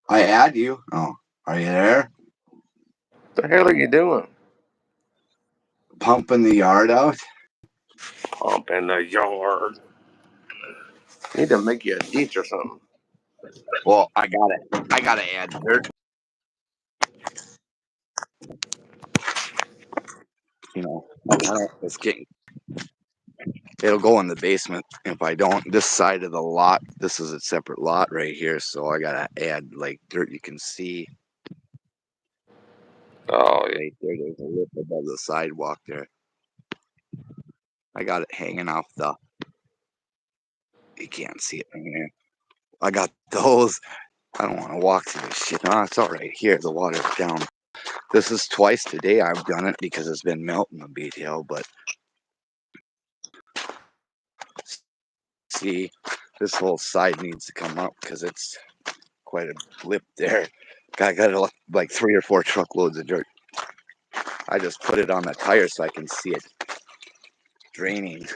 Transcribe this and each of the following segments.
I add you. Oh, are you there? What the hell are you doing? Pumping the yard out. Pump in the yard. Need to make you a ditch or something. Well, I gotta add dirt. You know, it's getting. It'll go in the basement if I don't. This side of the lot, this is a separate lot right here, so I gotta add like dirt. You can see Oh, yeah. right there. There's a lip above the sidewalk there. I got it hanging off the. You can't see it from here. I got those. I don't want to walk through this shit. No, it's all right here. The water's down. This is twice today I've done it because it's been melting a bit here, but see, this whole side needs to come up because it's quite a lip there. I got like 3 or 4 truckloads of dirt. I just put it on the tire so I can see it draining.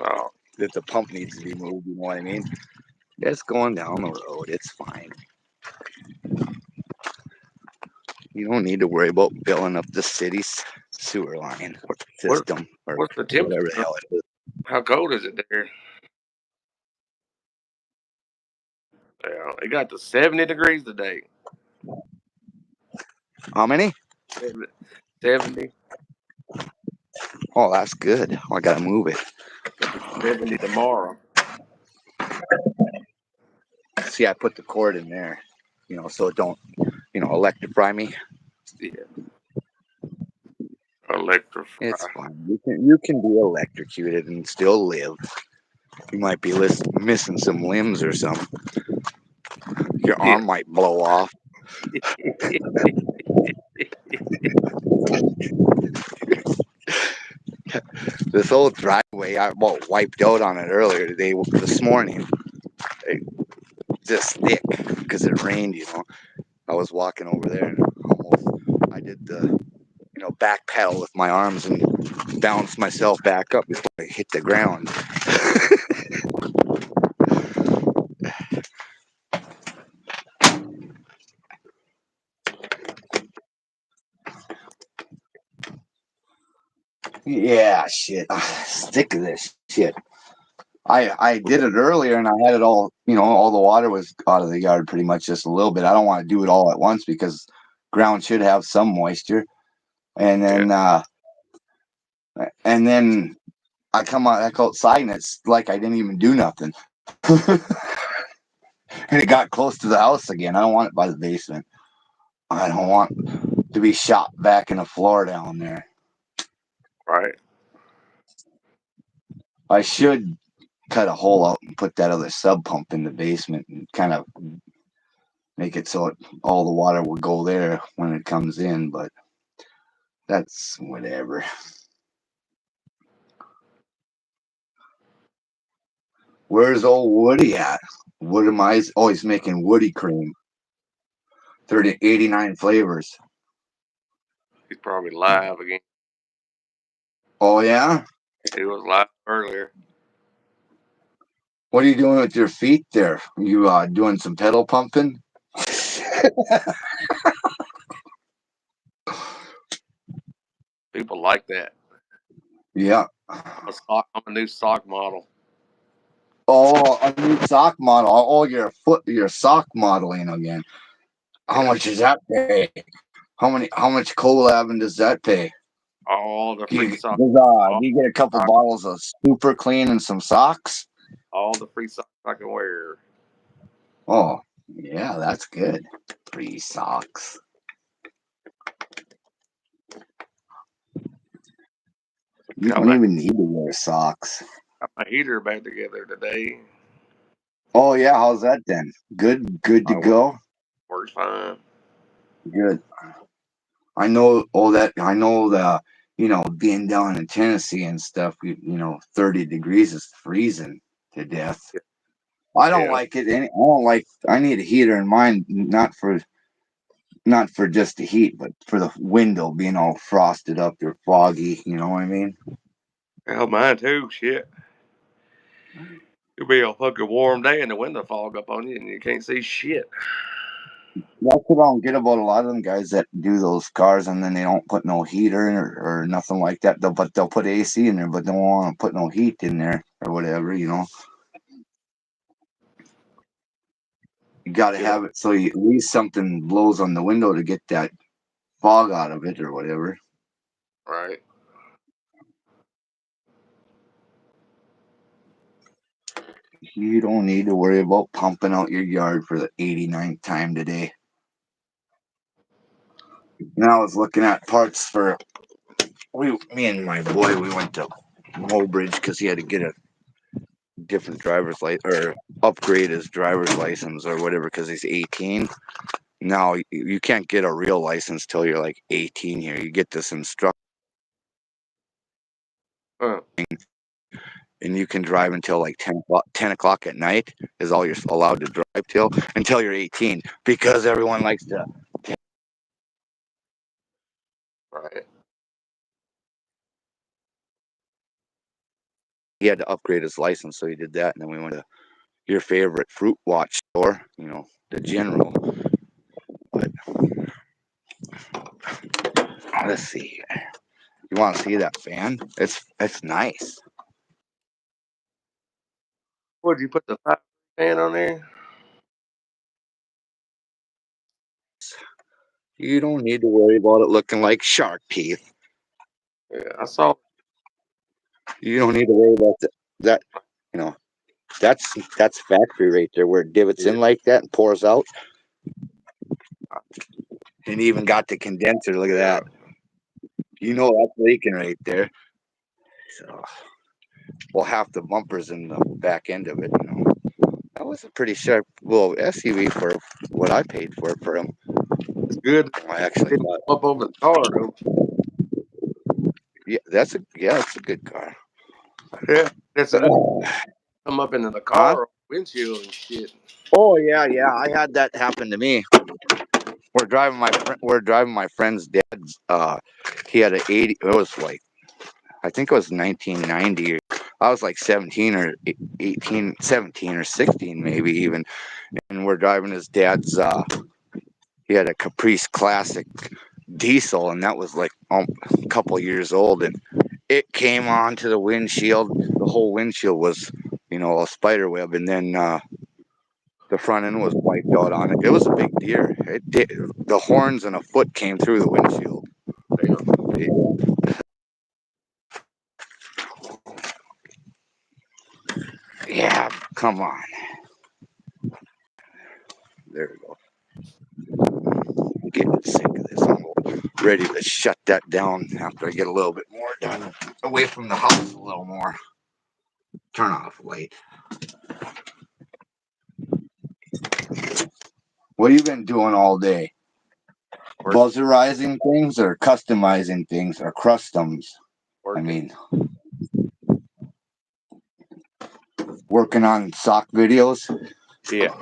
Oh, That the pump needs to be moved, you know what I mean? It's going down the road, it's fine. You don't need to worry about filling up the city's sewer line system or what's the whatever the temperature? hell it is. How cold is it there? Yeah, it got to 70 degrees today. How many? 70. Oh, that's good. I gotta move it. 70 tomorrow. See, I put the cord in there, so it don't, electrify me. Yeah. Electrify. It's fine. You can be electrocuted and still live. You might be missing some limbs or something. Your Yeah. arm might blow off. This old driveway, I wiped out on it earlier today, this morning. Just thick because it rained, I was walking over there and I did the, back pedal with my arms and bounced myself back up before I hit the ground. Yeah, shit. Sick of this shit. I did it earlier and I had it all, all the water was out of the yard pretty much just a little bit. I don't want to do it all at once because ground should have some moisture. And then I come back outside and it's like I didn't even do nothing. And it got close to the house again. I don't want it by the basement. I don't want to be shot back in the floor down there. Right. I should cut a hole out and put that other sub pump in the basement and kind of make it so all the water will go there when it comes in, but that's whatever. Where's old Woody at? What am I always making Woody cream? 89 flavors. He's probably live again. Oh yeah? He was live earlier. What are you doing with your feet there? You doing some pedal pumping? People like that. Yeah. I'm a new sock model. Oh, a new sock model. Oh, your sock modeling again. How much does that pay? How much collabing does that pay? All the free socks. Do you get a couple bottles of Super Clean and some socks? All the free socks I can wear. Oh, yeah, that's good. Free socks. You don't even need to wear socks. How my heater back together today. Oh yeah, how's that then? Good to go. Works fine. Good. I know all that. I know the being down in Tennessee and stuff. 30 degrees is freezing to death. I don't like it. I don't like. I need a heater in mine, not for just the heat, but for the window being all frosted up or foggy. You know what I mean? Hell, mine too. Shit. It'll be a fucking warm day and the window fog up on you and you can't see shit. That's what I don't get about a lot of them guys that do those cars and then they don't put no heater in or nothing like that. But they'll put AC in there, but don't want to put no heat in there or whatever. You got to have it so at least something blows on the window to get that fog out of it or whatever. Right. You don't need to worry about pumping out your yard for the 89th time today. And I was looking at parts for me and my boy. We went to Mobridge because he had to get a different driver's license or upgrade his driver's license or whatever because he's 18. Now you can't get a real license till you're like 18 here. You get this instruction. And you can drive until like 10 o'clock at night is all you're allowed to drive until you're 18 because everyone likes to. Right. He had to upgrade his license, so he did that. And then we went to your favorite fruit watch store, the General. But let's see. You want to see that fan? It's nice. Would you put the fan on there? You don't need to worry about it looking like shark teeth. Yeah, I saw. You don't need to worry about that. That's factory right there where it divots in like that and pours out. And even got the condenser. Look at that. That's leaking right there. So, well, half the bumpers in the back end of it. That was a pretty sharp little SUV for what I paid for him. It's good. I actually got up over the car, don't you? Yeah, it's a good car. Yeah, that's a come up into the car windshield and shit. Oh yeah, I had that happen to me. We're driving my friend's dad's. He had an 80. It was like, I think it was 1990. I was like 17 or 18, 17 or 16 maybe even, and we're driving his dad's. He had a Caprice Classic diesel, and that was like a couple years old, and it came onto the windshield. The whole windshield was, a spider web, and then the front end was wiped out on it. It was a big deer. It did. The horns and a foot came through the windshield. Yeah, come on. There we go. I'm getting sick of this. I'm ready to shut that down after I get a little bit more done away from the house a little more. Turn off light. What have you been doing all day? Buzzerizing things or customizing things or customs? I mean, working on sock videos? Yeah.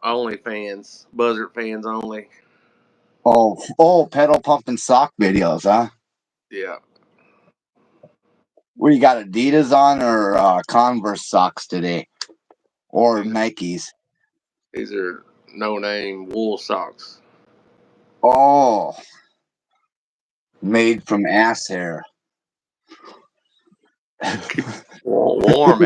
Only fans, Buzzard fans only. Oh, pedal pumping sock videos, huh? Yeah. What you got, Adidas on or Converse socks today? Or Nikes? These are no-name wool socks. Oh, made from ass hair. Warm.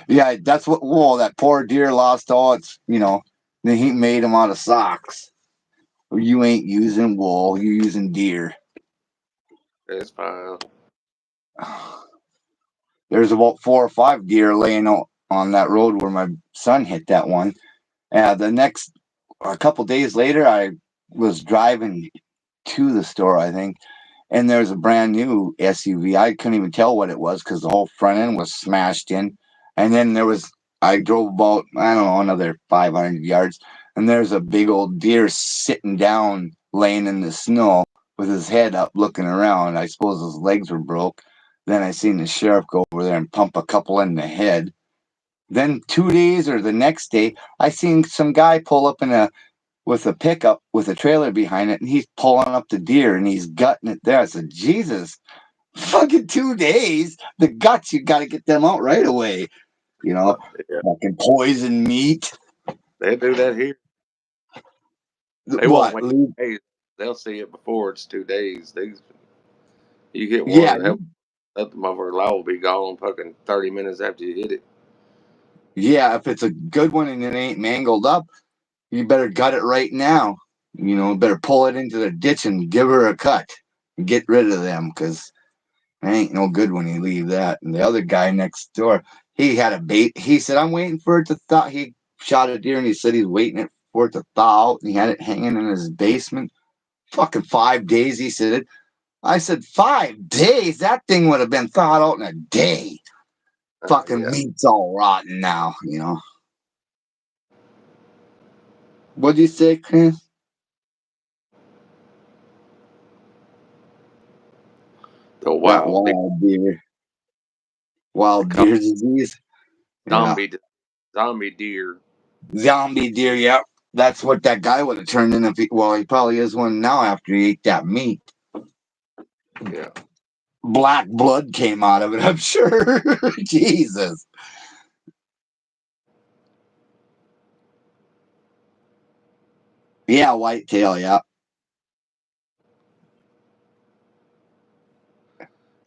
Yeah, that's what wool. That poor deer lost all its, the heat made them out of socks. You ain't using wool, you're using deer. It's fine. There's about 4 or 5 deer laying out on that road where my son hit that one. A couple days later, I was driving to the store, I think, and there's a brand new SUV. I couldn't even tell what it was because the whole front end was smashed in. And then I drove about, I don't know, another 500 yards, and there's a big old deer sitting down, laying in the snow with his head up, looking around. I suppose his legs were broke. Then I seen the sheriff go over there and pump a couple in the head. Then 2 days or the next day, I seen some guy pull up with a pickup with a trailer behind it, and he's pulling up the deer and he's gutting it there. I said, Jesus, fucking 2 days. The guts, you got to get them out right away. You know, Yeah, fucking poison meat. they do that here. They won't What? wait 2 days. They'll see it before it's 2 days. You get Yeah, one, that motherfucker law will be gone fucking 30 minutes after you hit it. yeah. If it's a good one and it ain't mangled up, you better gut it right now. You know, better pull it into the ditch and give her a cut. Get rid of them because it ain't no good when you leave that. And the other guy next door, he had a bait. He said, I'm waiting for it to thaw. He shot a deer and he said he's waiting for it to thaw out. And he had it hanging in his basement. Fucking 5 days, he said. I said, 5 days? That thing would have been thawed out in a day. Fucking Yeah. meat's all rotten now, you know. What'd you say, Chris? The That wild deer, they wild call deer disease. Yeah. zombie deer. Zombie deer, yep. That's what that guy would have turned in if he, well, he probably is one now after he ate that meat. Yeah. Black blood came out of it, I'm sure. Jesus. Yeah, whitetail, yeah.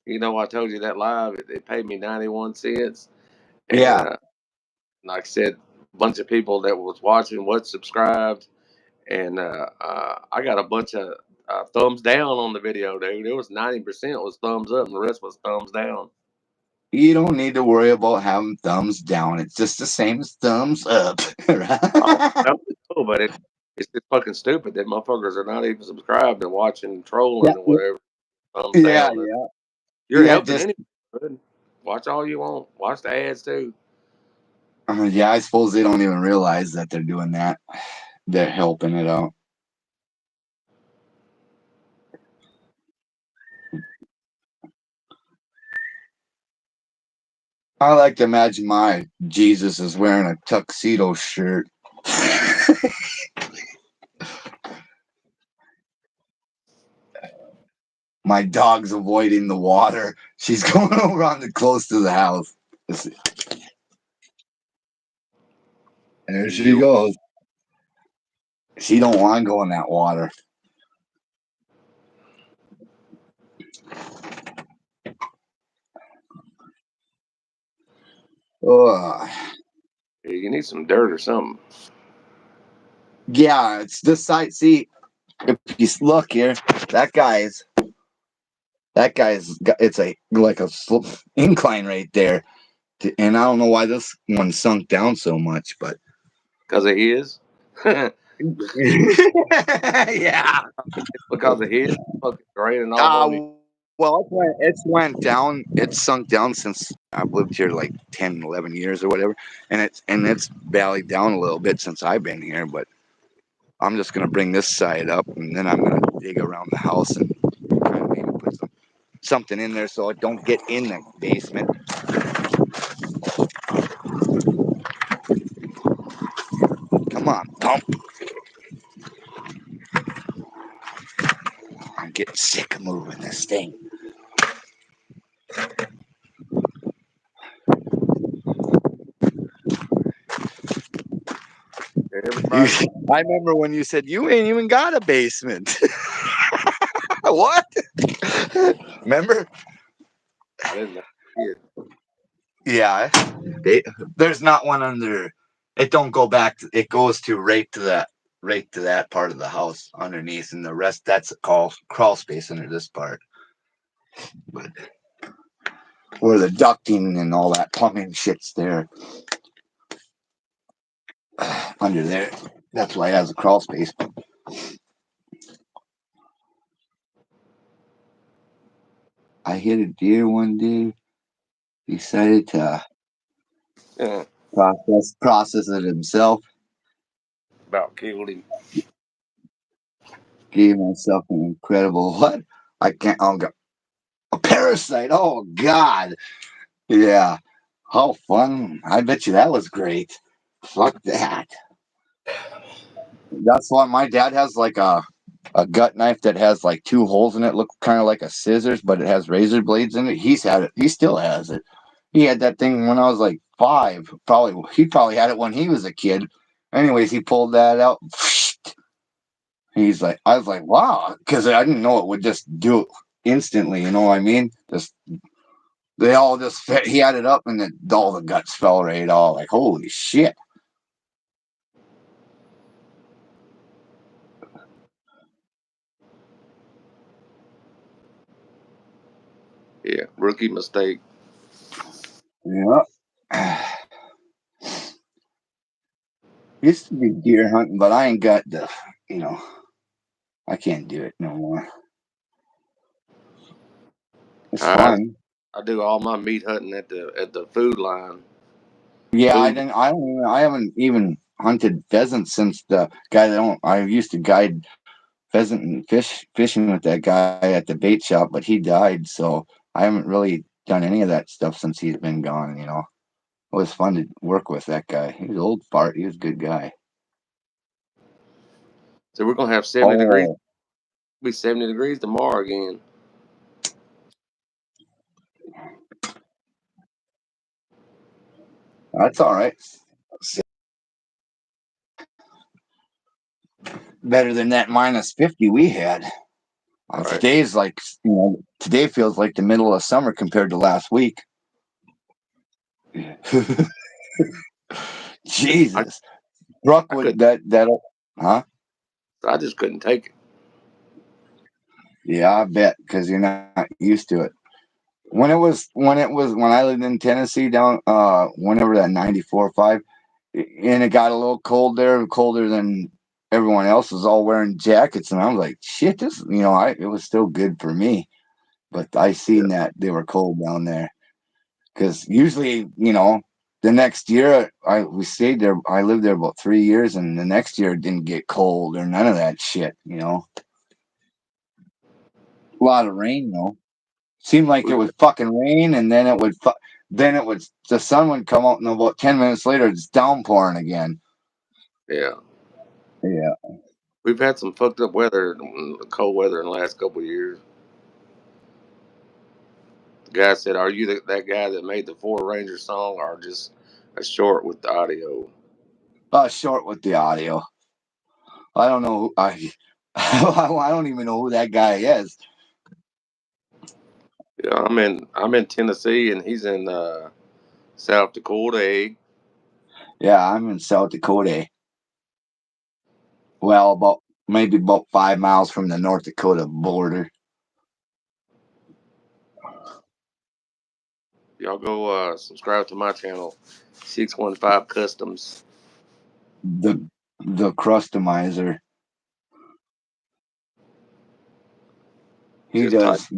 You know, I told you that live. It paid me 91 cents, and Yeah. like I said, a bunch of people that was watching was subscribed, and I got a bunch of thumbs down on the video, dude. It was 90% was thumbs up, and the rest was thumbs down. You don't need to worry about having thumbs down. It's just the same as thumbs up. Oh, Right? no, but it's just fucking stupid that motherfuckers are not even subscribed and watching Yeah, trolling or whatever. Thumbs yeah, down. yeah. You're Yeah, helping just anybody. Bud. Watch all you want. Watch the ads too. yeah, I suppose they don't even realize that they're doing that. They're helping it out. I like to imagine my Jesus is wearing a tuxedo shirt. My dog's avoiding the water. She's going over on the close to the house. There she You goes. She don't want to go in that water. Ugh. you need some dirt or something. Yeah, it's this side. See, if you look here, that guy's it's a like a incline right there, and I don't know why this one sunk down so much, but Because it is. yeah. It's because of his fucking draining off on you. Well, it's went down. It's sunk down since I've lived here like 10, 11 years or whatever, and it's valleyed down a little bit since I've been here. But I'm just gonna bring this side up, and then I'm gonna dig around the house and kind of maybe put something in there so it don't get in the basement. Come on, pump. I'm getting sick of moving this thing. You, Everybody, I remember when you said you ain't even got a basement. What? Remember? I didn't know. Shit. Yeah. They, there's not one under. It don't go back. It goes to right to that part of the house underneath, and the rest that's a crawl space under this part. But where the ducting and all that plumbing shit's there under there. That's why it has a crawl space. I hit a deer one day. Decided to Yeah, process it himself. about killed him. Gave myself an incredible what? I can't. Oh, God. A parasite. Oh God. Yeah. How fun. I bet you that was great. Fuck that. That's why my dad has like a gut knife that has like two holes in it, look kind of like a scissors, but it has razor blades in it. He's had it. He still has it. He had that thing when I was like 5. He probably had it when he was a kid. Anyways, he pulled that out. He's like, I was like, wow, because I didn't know it would just do it instantly. You know what I mean? Just they all just he had it up, and then all the guts fell right all like, holy shit. Yeah, rookie mistake. Yeah. Used to be deer hunting, but I ain't got the, you know, I can't do it no more. It's I fun. I do all my meat hunting at the food line. Yeah, I Food. didn't. I don't. I haven't even hunted pheasant since the guy that I used to guide pheasant and fishing with that guy at the bait shop, but he died, so I haven't really done any of that stuff since he's been gone. You know, it was fun to work with that guy. He was old fart. He was a good guy. So we're gonna have 70 degrees. Oh, Be 70 degrees tomorrow again. that's all right. Better than that -50 we had. Right. Today's like, today feels like the middle of summer compared to last week. I Jesus, I Brookwood, could that, huh? I just couldn't take it. Yeah, I bet because you're not used to it. When I lived in Tennessee down whenever that 94.5, and it got a little cold there, colder than everyone else was all wearing jackets, and I was like, shit, this, it was still good for me, but I Yeah. seen that they were cold down there because usually, the next year we stayed there. I lived there about 3 years, and the next year it didn't get cold or none of that shit. A lot of rain though. Seemed like it We would fucking rain, and then the sun would come out, and about 10 minutes later, it's downpouring again. yeah. Yeah. We've had some fucked up weather, cold weather in the last couple of years. The guy said, "Are you that guy that made the Four Ranger song, or just a short with the audio?" Short with the audio. I don't know. I don't even know who that guy is. Yeah, I'm in Tennessee, and he's in South Dakota. Yeah, I'm in South Dakota. Well, maybe about 5 miles from the North Dakota border. Y'all go subscribe to my channel, 615 Customs. The the Crustomizer. He Just type, does.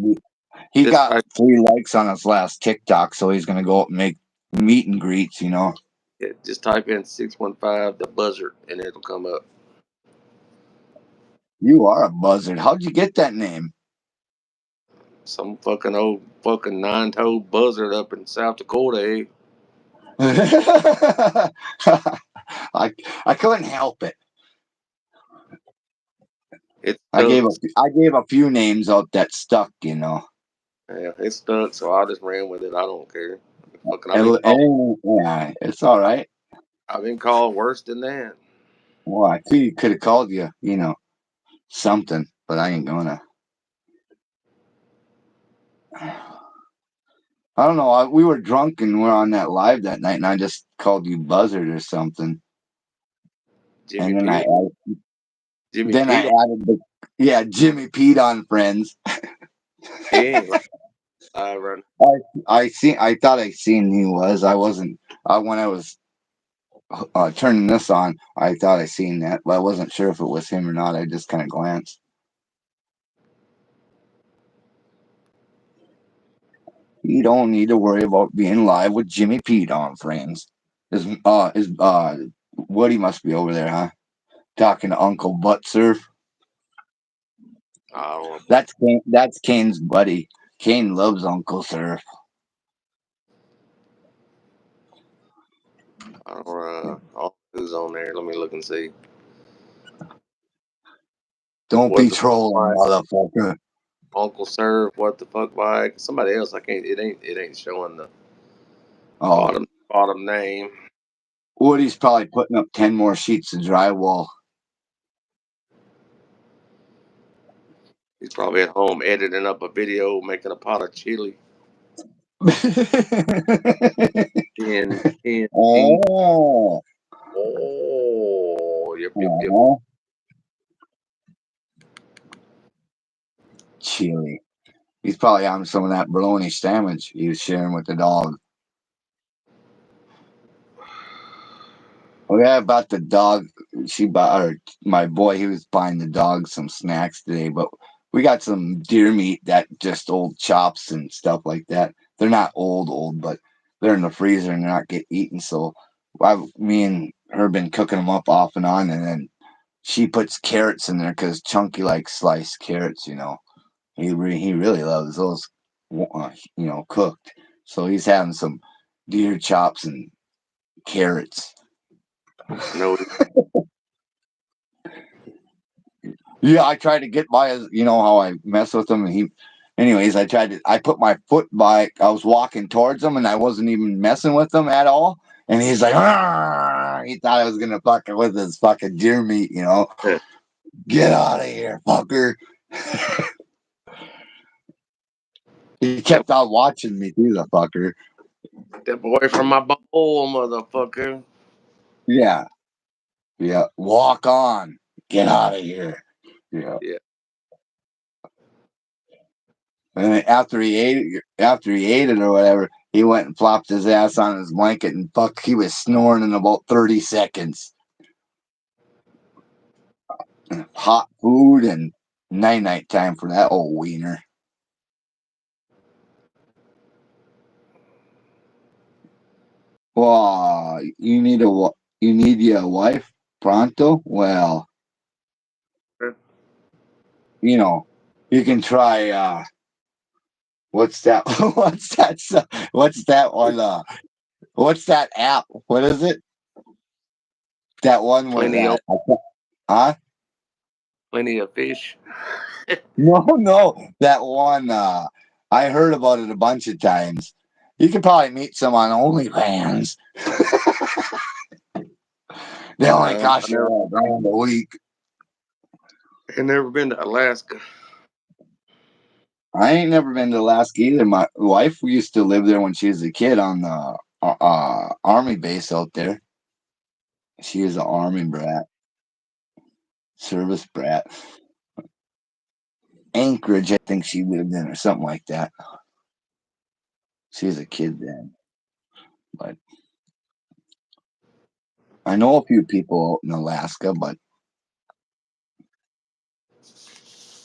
He just got type, 3 likes on his last TikTok, so he's gonna go up and make meet and greets. yeah, just type in 615 the buzzard, and it'll come up. You are a buzzard. How'd you get that name? Some fucking old fucking nine-toed buzzard up in South Dakota. I I couldn't help it. It I gave stuck. a I gave a few names out that stuck. Yeah, it stuck, so I just ran with it. I don't care. Fucking, Yeah, it's all right. I've been called worse than that. Well, I could have called you, something, but I ain't gonna. I don't know. We were drunk and we're on that live that night, and I just called you Buzzard or something, Jimmy and then I Pete. added, Jimmy Pete. yeah, Jimmy Pete on Friends. He ain't live right. I thought I seen he was. I wasn't. When I was turning this on, I thought I seen that, but I wasn't sure if it was him or not. I just kind of glanced. You don't need to worry about being live with Jimmy Pete on, friends. Woody must be over there, huh? Talking to Uncle Butt Surf. I don't know. That's Kane's buddy. Kane loves Uncle Surf. I don't who's on there. Let me look and see. Don't What be the fuck, trolling, Mike? motherfucker. Uncle Sir, what the fuck, Mike? Somebody else. I can't. It ain't showing the Oh, bottom name. Woody's probably putting up 10 more sheets of drywall. He's probably at home editing up a video, making a pot of chili. In. Oh. Oh, yep. Chili. He's probably having some of that bologna sandwich he was sharing with the dog. Oh yeah, about the dog. My boy, he was buying the dog some snacks today, but we got some deer meat that just old chops and stuff like that. They're not old, but they're in the freezer and they're not get eaten. So me and her been cooking them up off and on, and then she puts carrots in there because Chunky likes sliced carrots. He really loves those, cooked. So he's having some deer chops and carrots. No, Yeah, I tried to get by his, how I mess with him, and anyways, I put my foot by, I was walking towards him, and I wasn't even messing with him at all, and he's like, "Arr!" He thought I was gonna fuck it with his fucking deer meat, Get out of here, fucker. He kept on watching me too, the fucker. step away from my bowl, motherfucker. Yeah, yeah, walk on, get out of here. Yeah. Yeah. And then after he ate it or whatever, he went and flopped his ass on his blanket and he was snoring in about 30 seconds. Hot food and night time for that old wiener. Well, you need your wife pronto. Well, you can try. What's that? What's that one? What's that app? What is it? That one with Plenty of huh? plenty of fish. No, that one. I heard about it a bunch of times. You could probably meet some on OnlyFans. They only cost you $1,000 a week. I never been to Alaska. I ain't never been to Alaska either. My wife used to live there when she was a kid on the army base out there. She is an army brat, service brat. Anchorage, I think she lived in, or something like that. She was a kid then, but I know a few people out in Alaska. But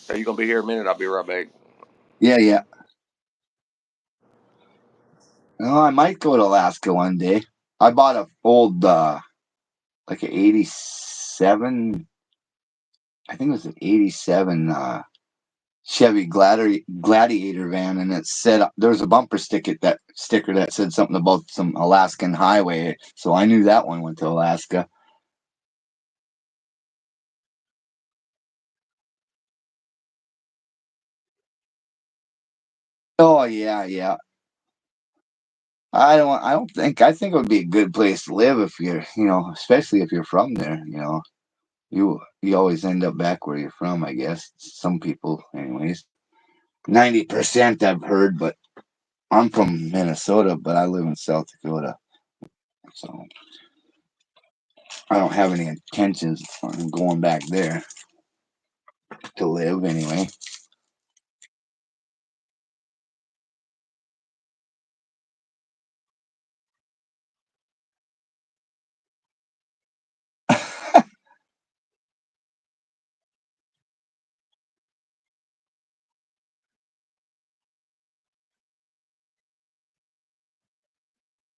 Are you gonna be here a minute? I'll be right back. yeah. Oh, I might go to Alaska one day. I bought a old, like an '87. I think it was an '87 Chevy Gladiator van, and it said there was a bumper sticker that said something about some Alaskan highway. So I knew that one went to Alaska. Oh yeah. I think it would be a good place to live if you're, especially if you're from there. You always end up back where you're from. I guess some people, anyways. 90% I've heard, but I'm from Minnesota, but I live in South Dakota, so I don't have any intentions on going back there to live anyway.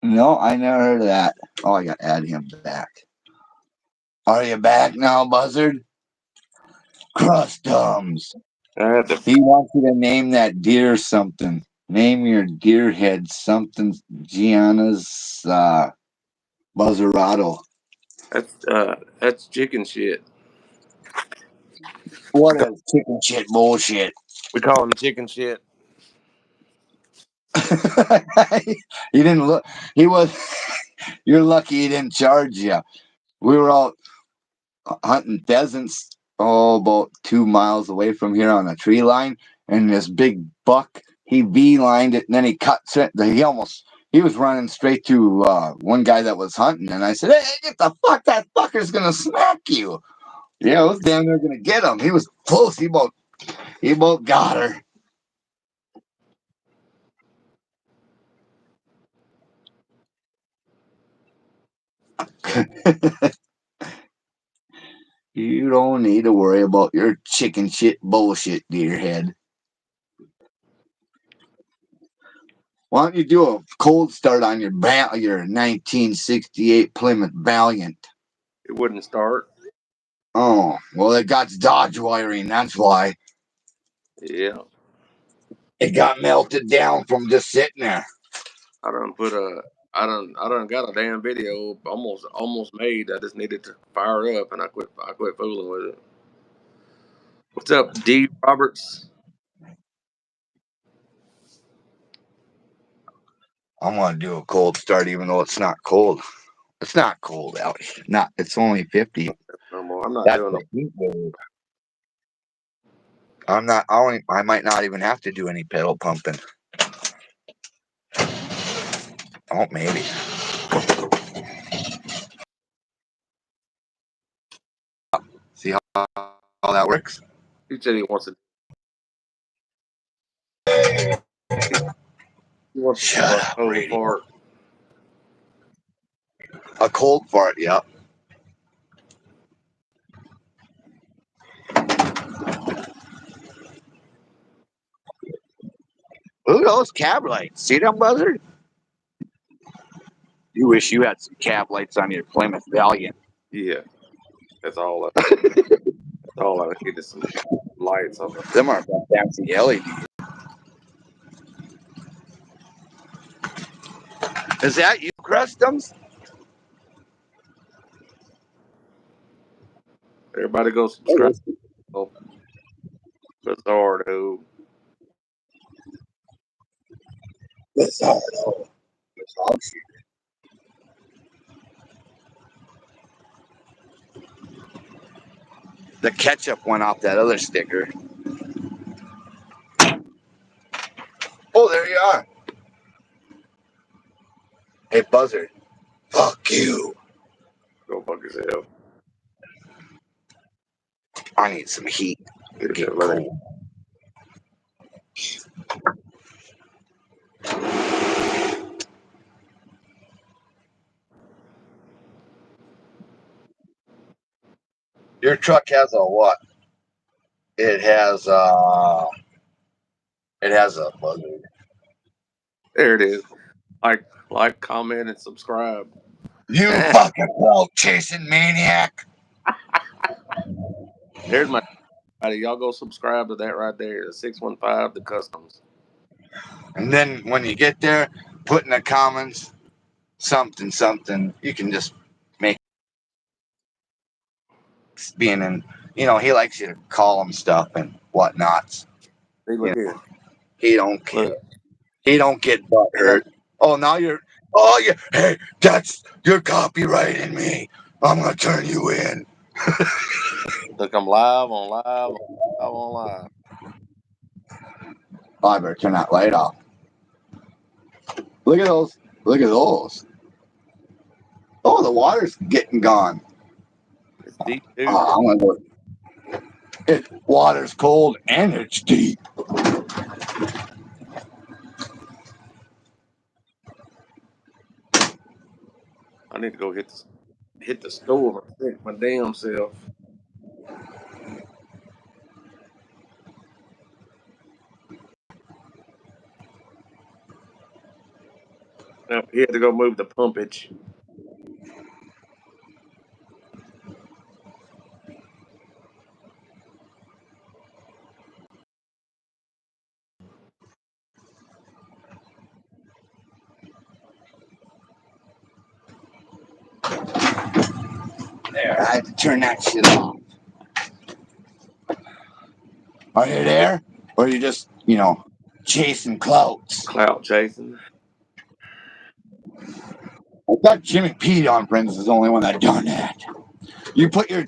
No, I never heard of that. Oh, I got to add him back. Are you back now, Buzzard? Crustums. I had to. He wants you to name that deer something. Name your deer head something. Gianna's Buzzerado. That's chicken shit. What is chicken shit bullshit? We call him chicken shit. He didn't look. He was. You're lucky he didn't charge you. We were out hunting pheasants, about 2 miles away from here on a tree line, and this big buck, he V-lined it, and then he cuts it. He was running straight to one guy that was hunting, and I said, "Hey, get the fuck! That fucker's gonna smack you!" Yeah, I was damn near gonna get him. He was close. He about got her. You don't need to worry about your chicken shit bullshit, dear head. Why don't you do a cold start on your 1968 Plymouth Valiant? It wouldn't start. Oh, well, it got Dodge wiring. That's why Yeah. it got melted down from just sitting there. I done got a damn video almost made. I just needed to fire it up, and I quit fooling with it. What's up, D Roberts? I'm gonna do a cold start, even though it's not cold. It's not cold out here. Not. It's only 50. No more. I'm not That's doing the heat wave. I'm not. I might not even have to do any pedal pumping. Oh, maybe. See how that works? He said he wants to. He wants to Shut do a up, cold radio. fart. A cold fart. Yep. Look at those cab lights. See them, Buzzard? You wish you had some cab lights on your Plymouth Valiant. Yeah, that's all. All I need is some lights on it. Them are fancy LED. Is that you, Crustums? Everybody go subscribe. Oh, Bizarro. Bizarro. The ketchup went off that other sticker. Oh, there you are. Hey, Buzzard. Fuck you. Go fuck yourself. I need some heat. Get Get that letter. cold. Your truck has a what? It has a Buzzard. There it is. Like, comment, and subscribe. You fucking clout chasing maniac. There's my. Y'all go subscribe to that right there. The 615, the customs. And then when you get there, put in the comments something. You can just make being in. He likes you to call him stuff and whatnots. See, look here. He don't care. Look. He don't get butt hurt. Oh, now you're. Oh, yeah. Hey, you're copyrighting me. I'm gonna turn you in. Look, I'm live on live. Oh, I better turn that light off. Look at those. Look at those. Oh, the water's getting gone. It's deep, dude. Oh, I'm gonna go. Water's cold and it's deep. I need to go hit the store and fix my damn self. No, he had to go move the pumpage. There, I had to turn that shit off. Are you there? Or are you just, chasing clouds? Clout chasing. I thought Jimmy Pete on Friends is the only one that done that. You put your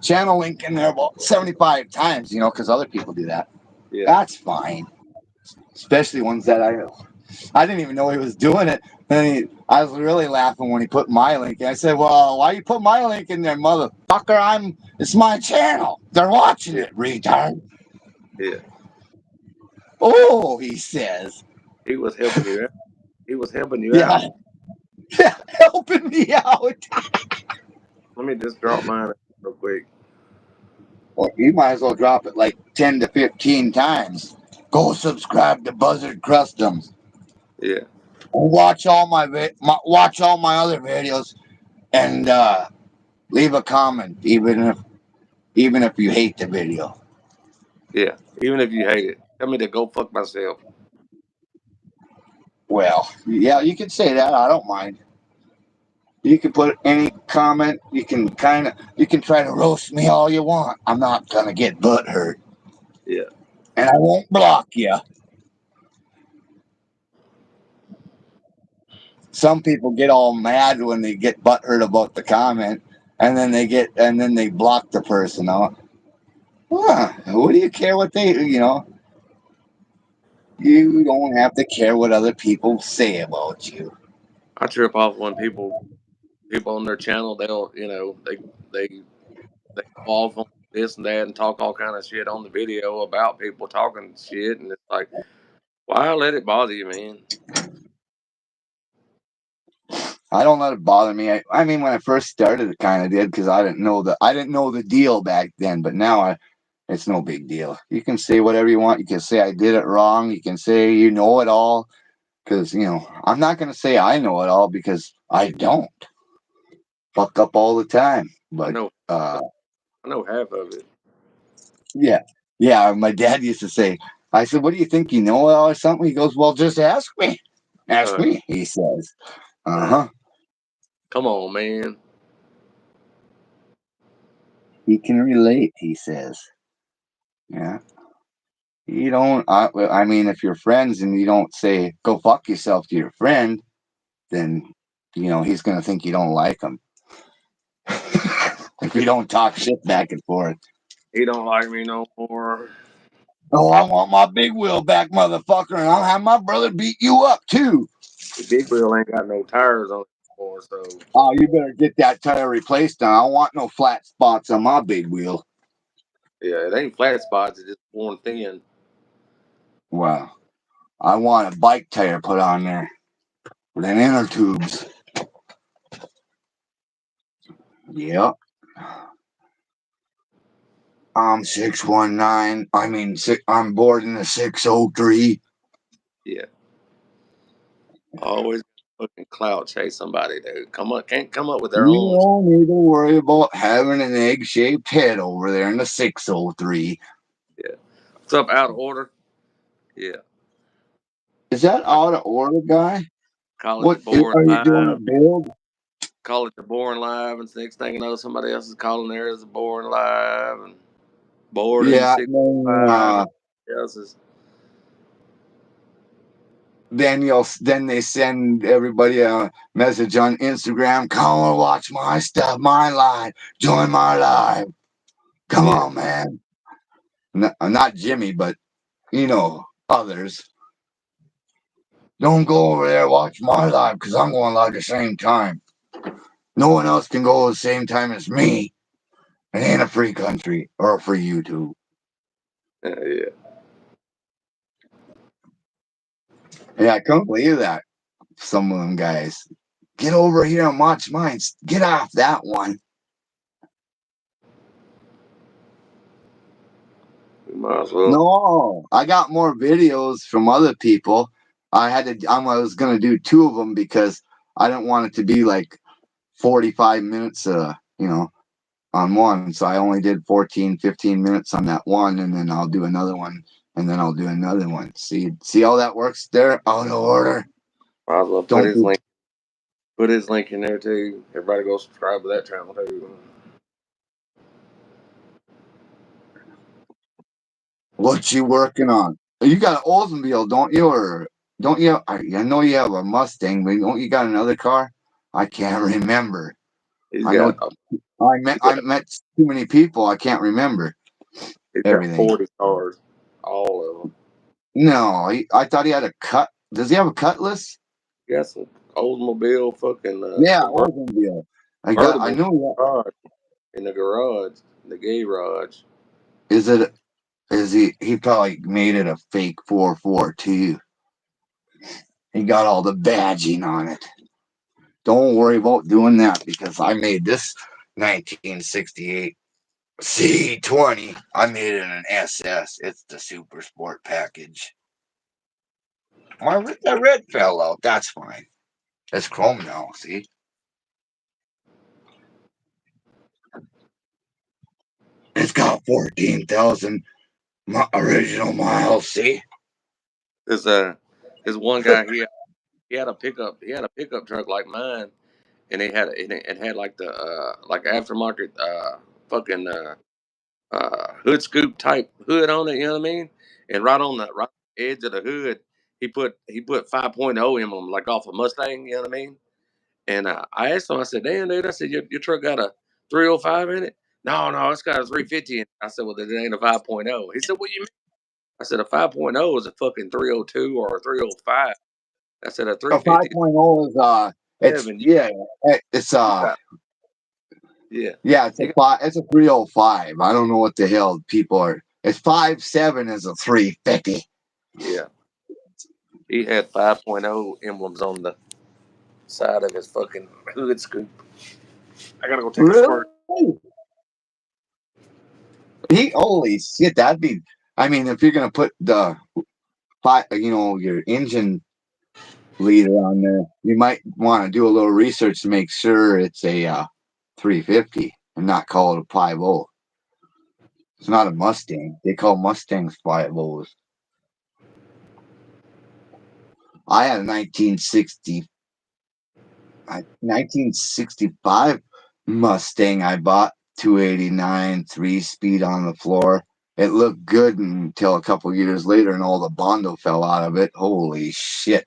channel link in there about 75 times, because other people do that. Yeah. That's fine. Especially ones that I didn't even know he was doing it. And I was really laughing when he put my link in. I said, well, why you put my link in there, motherfucker? It's my channel. They're watching it, retard. Yeah. Oh, he says. He was helping you out. He was helping you Yeah. out. Yeah, helping me out. Let me just drop mine real quick. Well, you might as well drop it like 10 to 15 times. Go subscribe to Buzzard Customs. Yeah. Watch all my other videos, and leave a comment, even if you hate the video. Yeah. Even if you hate it, tell me to go fuck myself. Well, yeah, you can say that. I don't mind. You can put any comment. You can try to roast me all you want. I'm not gonna get butt hurt. Yeah. And I won't block you. Some people get all mad when they get butthurt about the comment, and then they block the person. What do you care what you don't have to care what other people say about you. I trip off when people on their channel they'll they they go off on this and that and talk all kind of shit on the video about people talking shit, and it's like, why let it bother you, man? I don't let it bother me. I mean, when I first started, it kind of did because I didn't know the deal back then. But now, it's no big deal. You can say whatever you want. You can say I did it wrong. You can say you know it all, because I'm not gonna say I know it all because I don't. Fuck up all the time. I But know I know half of it. yeah, yeah. My dad used to say. I said, "What do you think? You know it all or something?" He goes, "Well, just ask me. Ask me." He says. Uh-huh. Come on, man. He can relate, he says. Yeah. You don't, I mean, if you're friends and you don't say, go fuck yourself to your friend, then, he's going to think you don't like him. If you don't talk shit back and forth. He don't like me no more. Oh, I want my big wheel back, motherfucker, and I'll have my brother beat you up, too. The big wheel ain't got no tires on it anymore, so. Oh, you better get that tire replaced now. I don't want no flat spots on my big wheel. Yeah, it ain't flat spots, it's just worn thin. Wow. I want a bike tire put on there with an inner tubes. Yep. I'm 619. I'm boarding the 603. Yeah. Always fucking clout chase somebody, dude. Can't come up with their You own. don't need to worry about having an egg-shaped head over there in the 603. Yeah. What's up, out of order? Yeah. Is that out of order, guy? College What of Boring are you doing? A Live. build? College of Boring Live, and next thing you know, somebody else is calling theirs a Boring Live, and bored in Yeah. 65. Else is. Then they send everybody a message on Instagram. Come and watch my stuff, my live. Join my live. Come on, man. Not Jimmy, but others. Don't go over there watch my live because I'm going live at the same time. No one else can go at the same time as me. It ain't a free country or a free YouTube. Yeah. Yeah, I can't believe that. Some of them guys. Get over here and watch mine. Get off that one. We might as well. No, I got more videos from other people I was gonna do 2 of them because I didn't want it to be like 45 minutes, on one. So I only did 14, 15 minutes on that one, and then I'll do another one, and then I'll do another one. See how that works there? Out of order. Might as well Don't be. put his link in there too. Everybody go subscribe to that channel too. What you working on? You got an Oldsmobile, don't you? Or don't you? I know you have a Mustang, but don't you got another car? I can't remember. He's I know. got I met too many people. I can't remember he's got everything. 40 cars, all of them. No, I thought he had a cut. Does he have a Cutlass? He got some Oldsmobile fucking Yeah, Oldsmobile. I convertible know. garage in the garage, the garage. Is it? Is he probably made it a fake 4.4 too. He got all the badging on it. Don't worry about doing that because I made this 1968 C20. I made it in an SS. It's the Super Sport package. That red fell out. That's fine. It's chrome now. See. It's got 14,000 original miles. See. There's one guy he had a pickup truck like mine, and it had like the like aftermarket fucking hood scoop type hood on it. You know what I mean? And right edge of the hood, he put 5.0 emblem like off a Mustang. You know what I mean? And I asked him, I said, "Damn, dude," I said, your truck got a 305 in it?" No, it's got a 350 in it. I said, "Well, then it ain't a 5.0." He said, "What you mean?" I said, "A 5.0 is a fucking 302 or a 305." I said, "A A 350 5.0 is it's seven. yeah, it's You got, yeah, yeah, it's you a got, five. It's a 305. I don't know what the hell people are. It's 5.7 is a 350. yeah." He had 5.0 emblems on the side of his fucking hood scoop. I gotta go take a squirt. Really? Holy shit! That'd be. I mean, if you're gonna put your engine leader on there, you might want to do a little research to make sure it's a 350 and not call it a 50. It's not a Mustang. They call Mustangs 50s. I had a 1965 Mustang I bought, 289, 3-speed on the floor. It looked good until a couple years later and all the Bondo fell out of it. Holy shit.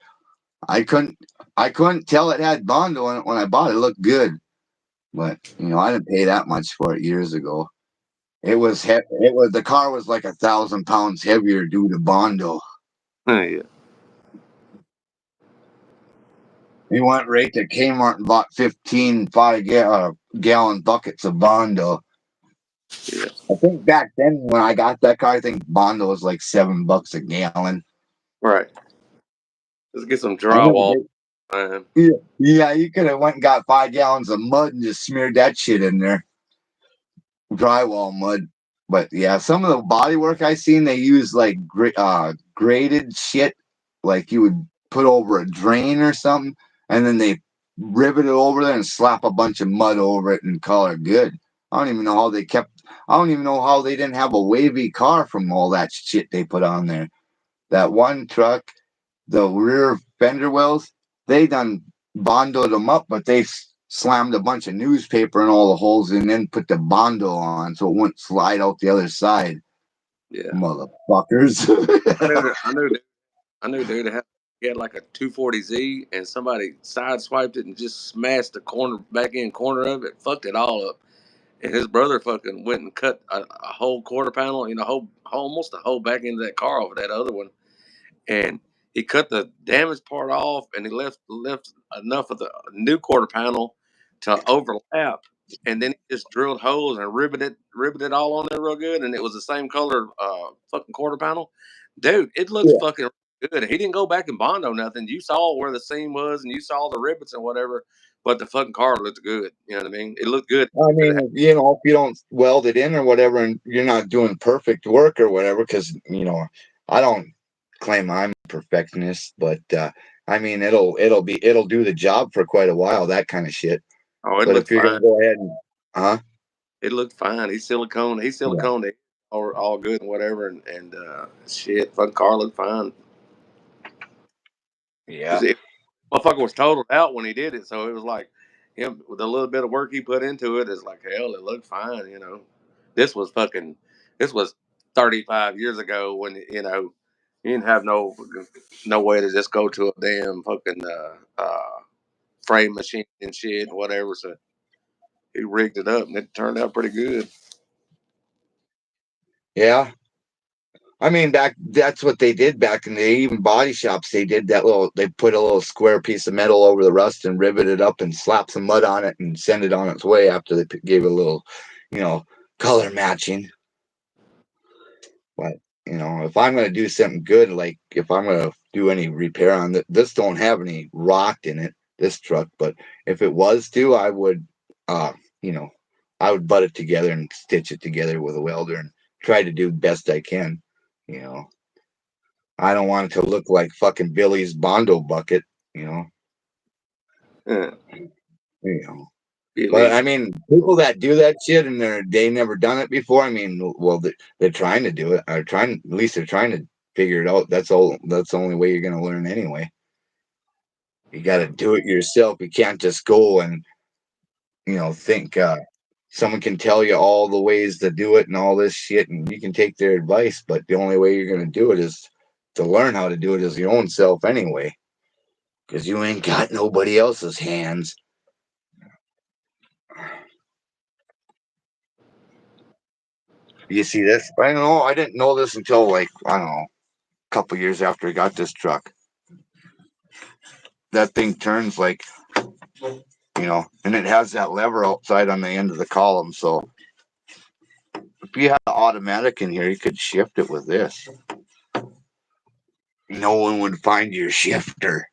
I couldn't I couldn't tell it had Bondo in it when I bought it. It looked good. But I didn't pay that much for it years ago. The car was like 1,000 pounds heavier due to Bondo. Yeah, He went right to Kmart and bought 15 5-gallon buckets of Bondo. yeah, I think back then when I got that car, I think Bondo was like $7 a gallon. right. Let's get some I drywall. remember Man. yeah, you could have went and got 5 gallons of mud and just smeared that shit in there. Drywall mud. But yeah, some of the body work I seen, they use like graded shit, like you would put over a drain or something, and then they rivet it over there and slap a bunch of mud over it and call it good. I don't even know how they kept. I don't even know how they didn't have a wavy car from all that shit they put on there. That one truck, the rear fender wells, they done bondoed them up, but they slammed a bunch of newspaper in all the holes and then put the bondo on so it wouldn't slide out the other side. Yeah. Motherfuckers. I knew dude he had like a 240Z and somebody sideswiped it and just smashed the back end corner of it, fucked it all up. And his brother fucking went and cut a whole quarter panel, almost the whole back end of that car off of that other one. And he cut the damaged part off and he left enough of the new quarter panel to overlap. And then he just drilled holes and riveted all on there real good. And it was the same color fucking quarter panel. Dude, it looks Yeah. fucking good. He didn't go back and Bondo nothing. You saw where the seam was and you saw the rivets and whatever, but the fucking car looked good. You know what I mean? It looked good. I mean, if you don't weld it in or whatever and you're not doing perfect work or whatever, because, I don't, claim I'm a perfectionist, but I mean, it'll do the job for quite a while. That kind of shit. Oh, it But if looked you're fine. gonna go ahead and, It looked fine. He's silicone. He's yeah, silicone. All good and whatever. And shit, fucking car looked fine. yeah, It, motherfucker was totaled out when he did it, so it was like him with a little bit of work he put into it. It's like hell, it looked fine. This was fucking. This was 35 years ago when you didn't have no way to just go to a damn fucking frame machine and shit and whatever. So he rigged it up and it turned out pretty good. yeah. I mean, that's what they did back in the even body shops. They did that they put a little square piece of metal over the rust and rivet it up and slap some mud on it and send it on its way after they gave it a little, you know, color matching. But if I'm going to do something good, like if I'm going to do any repair on this, don't have any rot in it, this truck. But if it was to, I would, uh, you know, I would butt it together and stitch it together with a welder and try to do best I can. You know, I don't want it to look like fucking Billy's Bondo bucket. You know, Yeah. you know. But Billy's. I mean, people that do that shit and they never done it before. I mean, well, they're trying to do it. Or trying, at least they're trying to figure it out. That's all. That's the only way you're gonna learn anyway. You got to do it yourself. You can't just go and think someone can tell you all the ways to do it and all this shit, and you can take their advice. But the only way you're gonna do it is to learn how to do it as your own self anyway, because you ain't got nobody else's hands. You see this? I don't know. I didn't know this until like I don't know, a couple years after I got this truck. That thing turns like and it has that lever outside on the end of the column. So if you had the automatic in here, you could shift it with this. No one would find your shifter.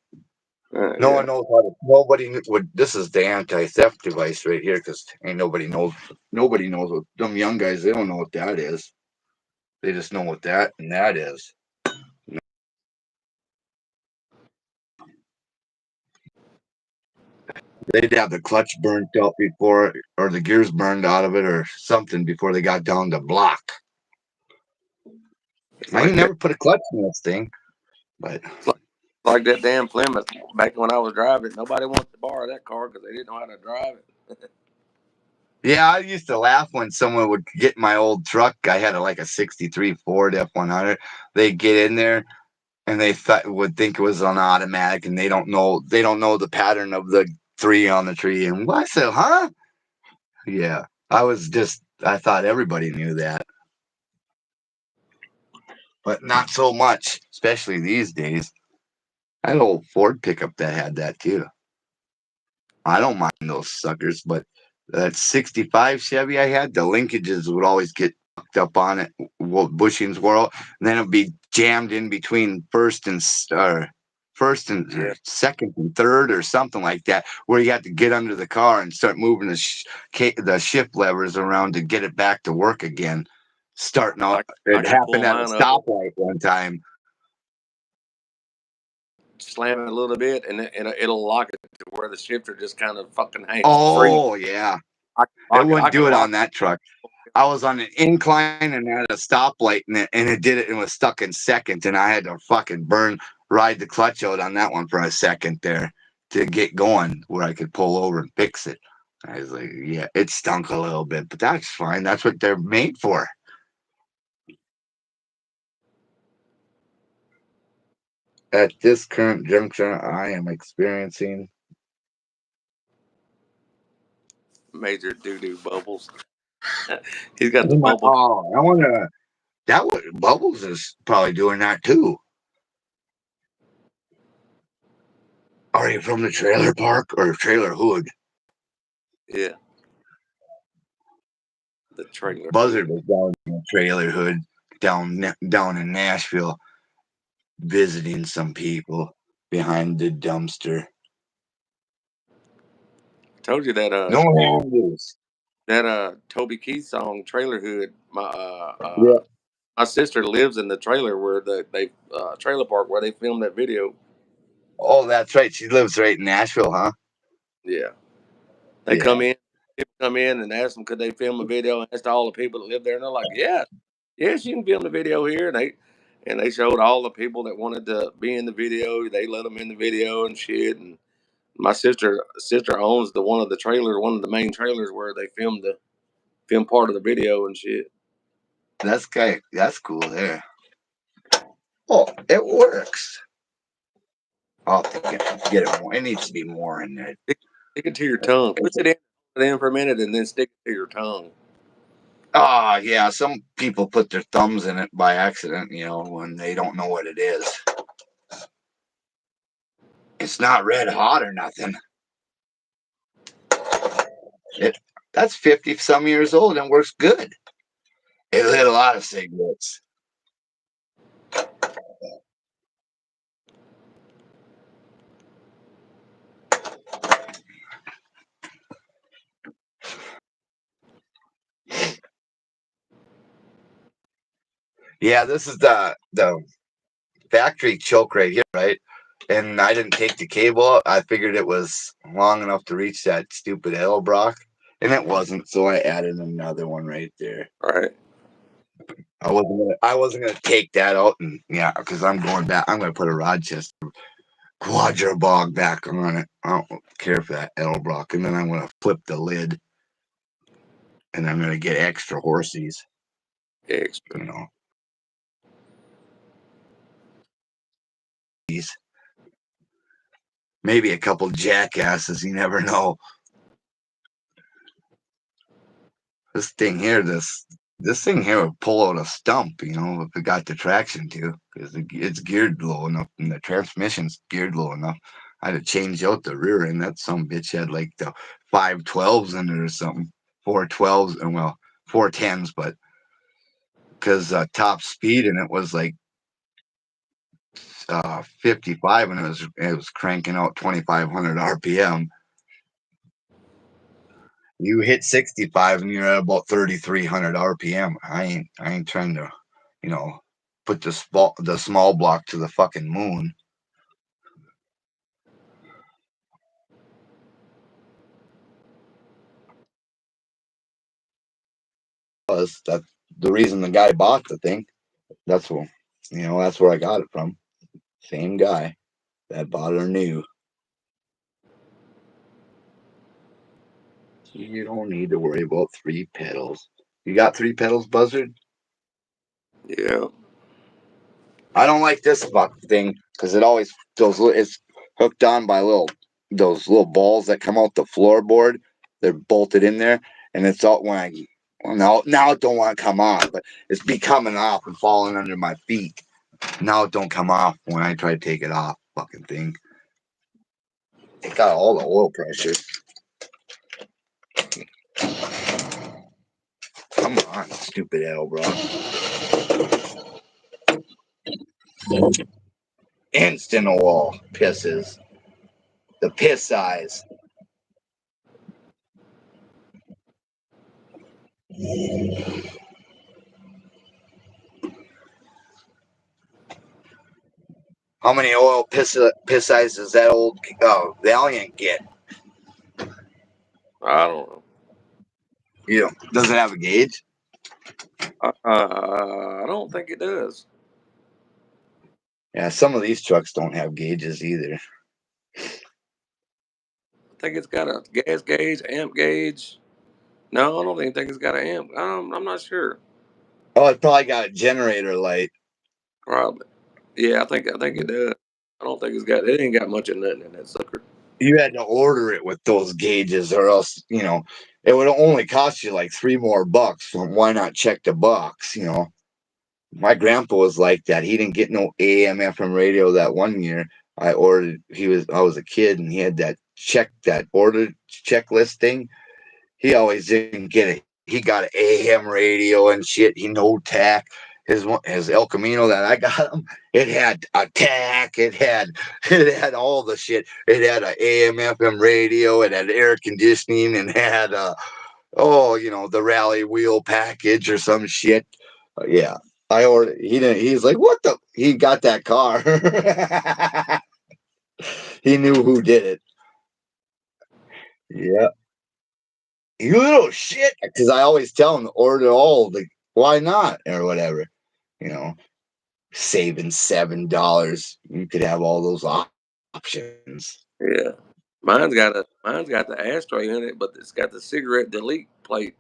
No one knows how to. Nobody would. This is the anti-theft device right here, because ain't nobody knows. Nobody knows what them young guys. They don't know what that is. They just know what that and that is. They'd have the clutch burnt out before, or the gears burned out of it, or something before they got down to block. It's I like ain't that. never put a clutch in this thing, but It's like that damn Plymouth. Back when I was driving, nobody wanted to borrow that car because they didn't know how to drive it. yeah, I used to laugh when someone would get my old truck. I had like a '63 Ford F100. They'd get in there and they would think it was an automatic, and they don't know the pattern of the three on the tree. And I said, huh? Yeah, I thought everybody knew that, but not so much, especially these days. I had an old Ford pickup that had that too. I don't mind those suckers, but that '65 Chevy I had, the linkages would always get fucked up on it. Bushings were all, and then it'd be jammed in between first and or Yeah, second and third or something like that, where you had to get under the car and start moving the shift levers around to get it back to work again. Starting out, I it can pull happened at a mine up, stoplight one time. slam it a little bit, and it'll lock it to where the shifter just kind of fucking hangs free. Oh yeah, I can it lock it. I wouldn't can do it lock on that truck. I was on an incline and at a stoplight, and it did it and was stuck in second, and I had to fucking ride the clutch out on that one for a second there to get going where I could pull over and fix it. I was like, yeah, it stunk a little bit, but that's fine. That's what they're made for. At this current juncture, I am experiencing. major doo doo bubbles. He's got the bubble. Oh, I want to. Bubbles is probably doing that too. Are you from the trailer park or trailer hood? Yeah, the trailer Buzzard hood. was down in the trailer hood down in Nashville visiting some people behind the dumpster. Told you that No handles. that Toby Keith song, Trailer Hood. Yeah. My sister lives in the trailer where they trailer park where they filmed that video. Oh, that's right. She lives right in Nashville, huh? Yeah, they come in. People come in and ask them could they film a video, and asked all the people that live there, and they're like, "Yeah, yes, you can film the video here." And they showed all the people that wanted to be in the video. They let them in the video and shit. And my sister owns one of the main trailers where they film part of the video and shit. That's cool there. Oh, it works. I'll have to get it more. It needs to be more in there. Stick it to your tongue. Push it in for a minute and then stick it to your tongue. Oh, yeah. Some people put their thumbs in it by accident, when they don't know what it is. It's not red hot or nothing. That's 50 some years old and works good. It lit a lot of cigarettes. Yeah, this is the factory choke right here, right? And I didn't take the cable. I figured it was long enough to reach that stupid Edelbrock, and it wasn't. So I added another one right there. All right. I wasn't gonna take that out, and because I'm going back. I'm gonna put a Rochester Quadrabog back on it. I don't care for that Edelbrock, and then I'm gonna flip the lid, and I'm gonna get extra horsies. Extra. Maybe a couple jackasses. You never know. This thing here will pull out a stump, if it got the traction to, because it's geared low enough and the transmission's geared low enough. I had to change out the rear end. That some bitch had like the 512s in it or something, 412s and 410s, but because top speed in it was like 55 and it was cranking out 2,500 RPM. You hit 65 and you're at about 3,300 RPM. I ain't trying to, put the small block to the fucking moon. That's the reason the guy bought the thing. That's where I got it from. Same guy that bought her new. You don't need to worry about 3 pedals. You got 3 pedals, Buzzard? Yeah. I don't like this thing because it's hooked on by those little balls that come out the floorboard. They're bolted in there, and it's all now it don't want to come off, but it's be coming off and falling under my feet. Now it don't come off when I try to take it off. Fucking thing. It got all the oil pressure. Come on, stupid Edelbrock. Instant oil pisses. The piss eyes. How many oil piss eyes does that old Valiant get? I don't know. Does it have a gauge? I don't think it does. Yeah, some of these trucks don't have gauges either. I think it's got a gas gauge, amp gauge. No, I don't even think it's got an amp. I'm not sure. Oh, it probably got a generator light. Probably. Yeah, I think it does. I don't think it ain't got much of nothing in that sucker. You had to order it with those gauges, or else it would only cost you like $3 more. Why not check the box? My grandpa was like that. He didn't get no AM FM radio that one year. I was a kid and he had that order checklist thing. He always didn't get it. He got an AM radio and shit. He no tack. His El Camino that I got him, it had a tack. It had all the shit. It had an AM FM radio. It had air conditioning and had the rally wheel package or some shit. Yeah. I ordered. He didn't. He's like, what the? He got that car. He knew who did it. Yeah, you little shit. Because I always tell him to order all. Like, why not or whatever. You know, saving $7. You could have all those options. Yeah. Mine's got the ashtray in it, but it's got the cigarette delete plate.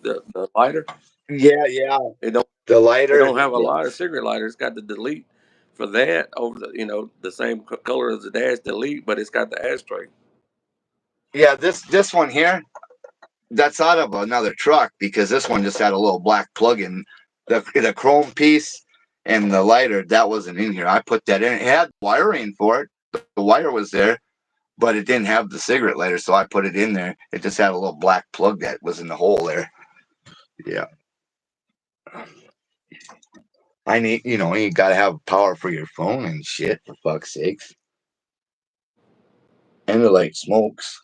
The lighter. Yeah, yeah. It don't The it lighter. don't have a Yeah. lighter cigarette lighter. It's got the delete for that over the same color as the dash delete, but it's got the ashtray. Yeah, this one here, that's out of another truck because this one just had a little black plug in. The chrome piece and the lighter, that wasn't in here. I put that in. It had wiring for it. The wire was there, but it didn't have the cigarette lighter, so I put it in there. It just had a little black plug that was in the hole there. Yeah. I need, you got to have power for your phone and shit, for fuck's sakes. And the light smokes.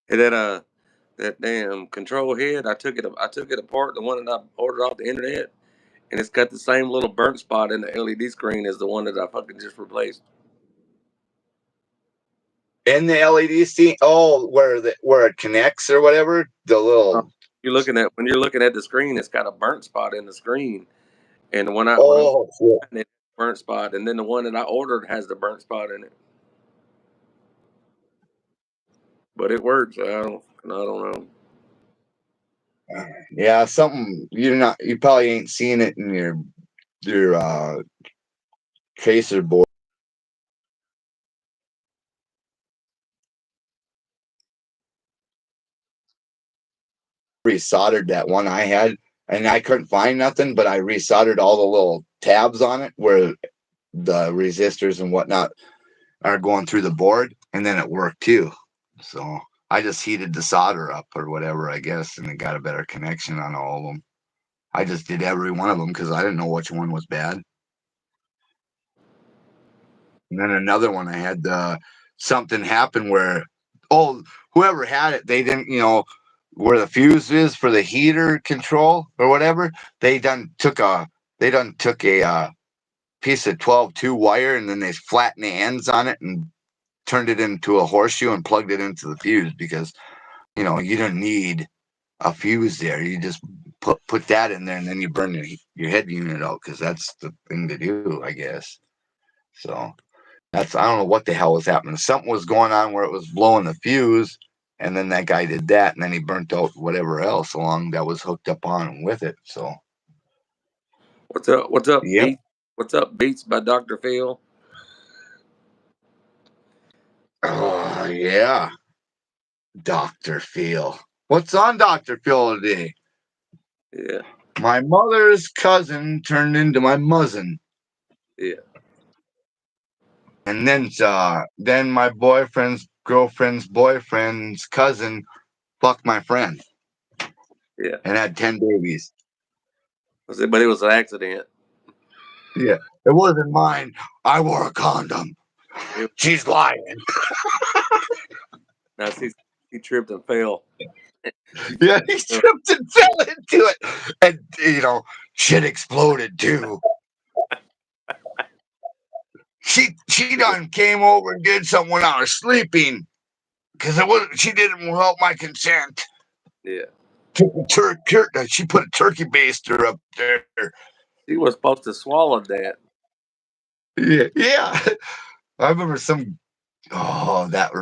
And that damn control head, I took it apart, the one that I ordered off the internet, and it's got the same little burnt spot in the LED screen as the one that I fucking just replaced. And the LED scene, oh, where it connects or whatever, the Uh, little. when you're looking at the screen, it's got a burnt spot in the screen, and the one I when I'm Oh, yeah. it burnt spot, and then the one that I ordered has the burnt spot in it. But it works. I don't know. Yeah, something you probably ain't seen it in your tracer board. Resoldered that one I had, and I couldn't find nothing, but I resoldered all the little tabs on it where the resistors and whatnot are going through the board, and then it worked too. So I just heated the solder up or whatever, I guess, and it got a better connection on all of them. I just did every one of them because I didn't know which one was bad. And then another one I had something happen where, oh, whoever had it, they didn't, where the fuse is for the heater control or whatever. They done took a piece of 12-2 wire, and then they flattened the ends on it and turned it into a horseshoe and plugged it into the fuse because you don't need a fuse there. You just put that in there, and then you burn your head unit out because that's the thing to do, I guess. So. I don't know what the hell was happening. Something was going on where it was blowing the fuse, and then that guy did that, and then he burnt out whatever else along that was hooked up on him with it. So, What's up? What's up, yep. Beats? What's up, Beats by Dr. Phil? Oh, yeah. Dr. Phil. What's on Dr. Phil today? Yeah, My mother's cousin turned into my muzzin. yeah. And then my boyfriend's girlfriend's boyfriend's cousin fucked my friend Yeah. and had 10 babies. But it was an accident. Yeah. It wasn't mine. I wore a condom. It, She's lying. now, see, he tripped and fell. Yeah, he tripped and fell into it. And, shit exploded too. She done came over and did something when I was sleeping because she didn't without my consent. Yeah. She put a turkey baster up there. He was supposed to swallow that. Yeah, yeah. I remember some. Oh, that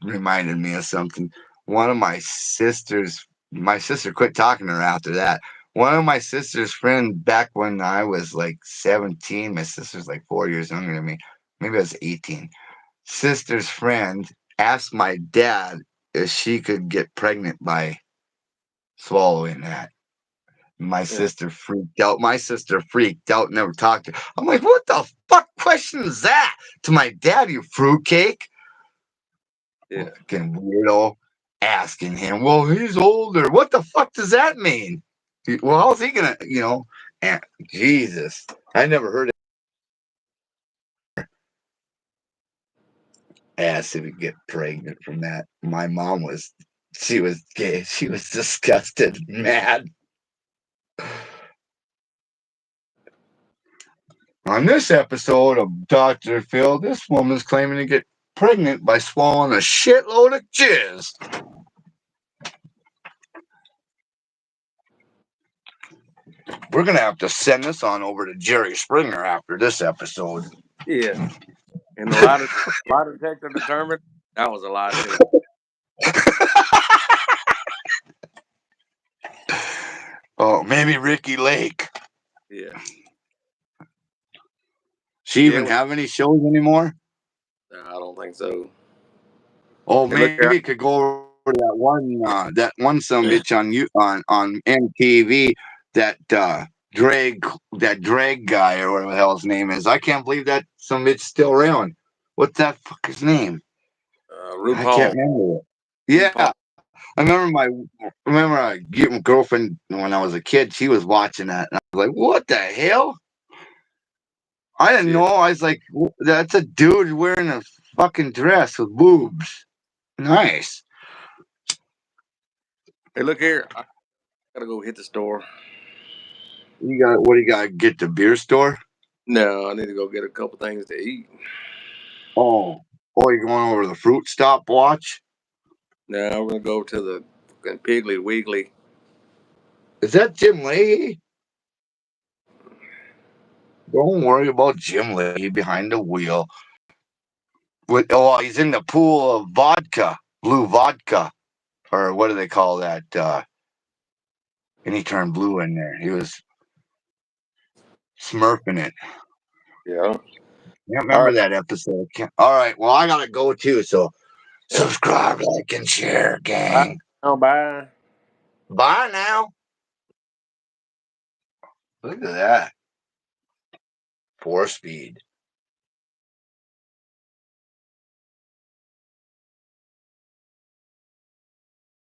reminded me of something. One of my sister quit talking to her after that. One of my sister's friend back when I was like 17, my sister's like 4 years younger than me. Maybe I was 18. Sister's friend asked my dad if she could get pregnant by swallowing that. My Yeah. sister freaked out. My sister freaked out, never talked to her. I'm like, what the fuck question is that to my dad, you fruitcake? Yeah. Fucking weirdo asking him, well, he's older. What the fuck does that mean? Well, how's he gonna, and Jesus, I never heard it. Asked if he'd get pregnant from that. My mom she was gay. She was disgusted, mad. On this episode of Dr. Phil, this woman's claiming to get pregnant by swallowing a shitload of jizz. We're going to have to send this on over to Jerry Springer after this episode. Yeah. And the lie detector determined that was a lie too. Oh, maybe Ricky Lake. Yeah. She even have any shows anymore? I don't think so. Oh, maybe it could go over that one some bitch on MTV, that drag guy or whatever the hell his name is. I can't believe that some bitch still around. What's that fucker's name? RuPaul. I can't remember it. Yeah. RuPaul. I remember my girlfriend when I was a kid, she was watching that, and I was like, what the hell? I didn't know. I was like, that's a dude wearing a fucking dress with boobs. Nice. Hey, look here. I gotta go hit the store. What do you got? Get the beer store? No, I need to go get a couple things to eat. Oh, you're going over to the fruit stopwatch? No, we're gonna go to the Piggly Wiggly. Is that Jim Leahy? Don't worry about Jim Leahy behind the wheel. He's in the pool of vodka, blue vodka, or what do they call that? And he turned blue in there. He was smurfing it. Yeah. I remember that episode. All right. Well, I gotta go too. So subscribe, like, and share, gang. Bye. Bye now. Look at that. 4 speed.